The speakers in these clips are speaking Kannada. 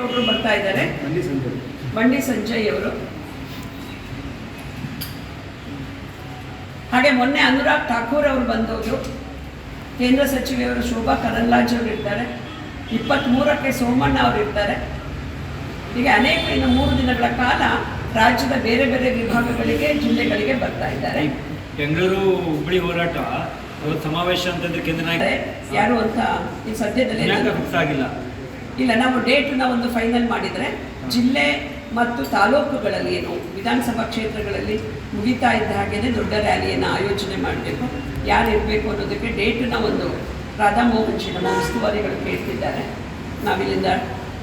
ಒಬ್ಬರು ಬರ್ತಾ ಇದ್ದಾರೆ, ಬಂಡಿ ಸಂಜಯ್ ಅವರು. ಹಾಗೆ ಮೊನ್ನೆ ಅನುರಾಗ್ ಠಾಕೂರ್ ಅವರು ಬಂದವರು, ಕೇಂದ್ರ ಸಚಿವೆಯವರು ಶೋಭಾ ಕರಂದ್ಲಾಜೆ ಅವರು ಇರ್ತಾರೆ, 23ಕ್ಕೆ ಸೋಮಣ್ಣ ಅವರು ಇರ್ತಾರೆ. ಹೀಗೆ ಅನೇಕ ಇನ್ನು 3 ದಿನಗಳ ಕಾಲ ರಾಜ್ಯದ ಬೇರೆ ಬೇರೆ ವಿಭಾಗಗಳಿಗೆ, ಜಿಲ್ಲೆಗಳಿಗೆ ಬರ್ತಾ ಇದ್ದಾರೆ. ಬೆಂಗಳೂರು ಹುಬ್ಬಳ್ಳಿ ಹೋರಾಟ ಸಮಾವೇಶ ಅಂತಂದ್ರೆ ಕೇಂದ್ರ ನಾಯಕರು ಯಾರು ಅಂತ ಈ ಸದ್ಯದಲ್ಲಿ ಆಗಿಲ್ಲ. ಇಲ್ಲ, ನಾವು ಡೇಟನ್ನ ಒಂದು ಫೈನಲ್ ಮಾಡಿದರೆ ಜಿಲ್ಲೆ ಮತ್ತು ತಾಲೂಕುಗಳಲ್ಲಿ ಏನು ವಿಧಾನಸಭಾ ಕ್ಷೇತ್ರಗಳಲ್ಲಿ ಮುಗಿತಾ ಇದ್ದ ಹಾಗೆಯೇ ದೊಡ್ಡ ರ್ಯಾಲಿಯನ್ನು ಆಯೋಜನೆ ಮಾಡಬೇಕು. ಯಾರು ಇರಬೇಕು ಅನ್ನೋದಕ್ಕೆ ಡೇಟನ್ನ ಒಂದು ರಾಧಾಮೋಹನ್ ಜಿ ನಮ್ಮ ಉಸ್ತುವಾರಿಗಳು ಕೇಳ್ತಿದ್ದಾರೆ. ನಾವಿಲ್ಲಿಂದ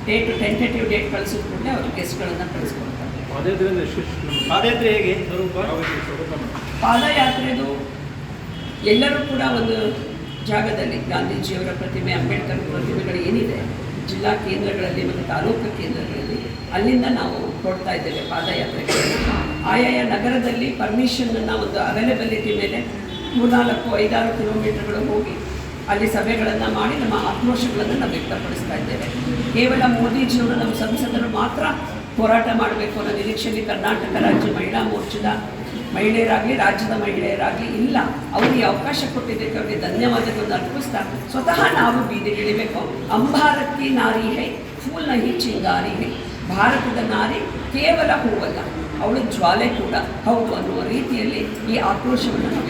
ಡೇಟು ಟೆಂಟೇಟಿವ್ ಡೇಟ್ ಕಳಿಸಿದ ಕೂಡಲೇ ಅವರು ಗೆಸ್ಟ್ಗಳನ್ನು ಕಳಿಸ್ಕೊಡ್ತಾರೆ. ಪಾದಯಾತ್ರೆ ಹೇಗೆ? ಪಾದಯಾತ್ರೆದು ಎಲ್ಲರೂ ಕೂಡ ಒಂದು ಜಾಗದಲ್ಲಿ ಗಾಂಧೀಜಿಯವರ ಪ್ರತಿಮೆ, ಅಂಬೇಡ್ಕರ್ ಪ್ರತಿಮೆಗಳು ಏನಿದೆ ಜಿಲ್ಲಾ ಕೇಂದ್ರಗಳಲ್ಲಿ ಮತ್ತು ತಾಲೂಕು ಕೇಂದ್ರಗಳಲ್ಲಿ, ಅಲ್ಲಿಂದ ನಾವು ಕೊಡ್ತಾ ಇದ್ದೇವೆ ಪಾದಯಾತ್ರೆಗಳನ್ನು. ಆಯಾಯ ನಗರದಲ್ಲಿ ಪರ್ಮಿಷನನ್ನು ಒಂದು ಅವೈಲಬಿಲಿಟಿ ಮೇಲೆ 4-5-6 ಕಿಲೋಮೀಟರ್ಗಳು ಹೋಗಿ ಅಲ್ಲಿ ಸಭೆಗಳನ್ನು ಮಾಡಿ ನಮ್ಮ ಆಕ್ರೋಶಗಳನ್ನು ನಾವು ವ್ಯಕ್ತಪಡಿಸ್ತಾ ಇದ್ದೇವೆ. ಕೇವಲ ಮೋದಿಜಿಯವರು ನಮ್ಮ ಸಂಸದರು ಮಾತ್ರ ಹೋರಾಟ ಮಾಡಬೇಕು ಅನ್ನೋ ನಿರೀಕ್ಷೆಯಲ್ಲಿ ಕರ್ನಾಟಕ ರಾಜ್ಯ ಮಹಿಳಾ ಮೋರ್ಚಾದ ಮಹಿಳೆಯರಾಗಲಿ, ರಾಜ್ಯದ ಮಹಿಳೆಯರಾಗಲಿ ಇಲ್ಲ. ಅವರಿಗೆ ಅವಕಾಶ ಕೊಟ್ಟಿದ್ದಕ್ಕೆ ಅವರಿಗೆ ಧನ್ಯವಾದಗಳನ್ನು ಅರ್ಪಿಸ್ತಾ ಸ್ವತಃ ನಾವು ಬೀದಿಗಿಳಿಬೇಕು. ಅಂಬಾರಕ್ಕಿ ನಾರಿ ಹೈ, ಫೂಲ್ ನಹಿ ಚಿಂಗಾರಿ ಹೈ. ಭಾರತದ ನಾರಿ ಕೇವಲ ಹೂವಲ್ಲ, ಅವಳು ಜ್ವಾಲೆ ಕೂಡ ಹೌದು ಅನ್ನುವ ರೀತಿಯಲ್ಲಿ ಈ ಆಕ್ರೋಶವನ್ನು ನಾವು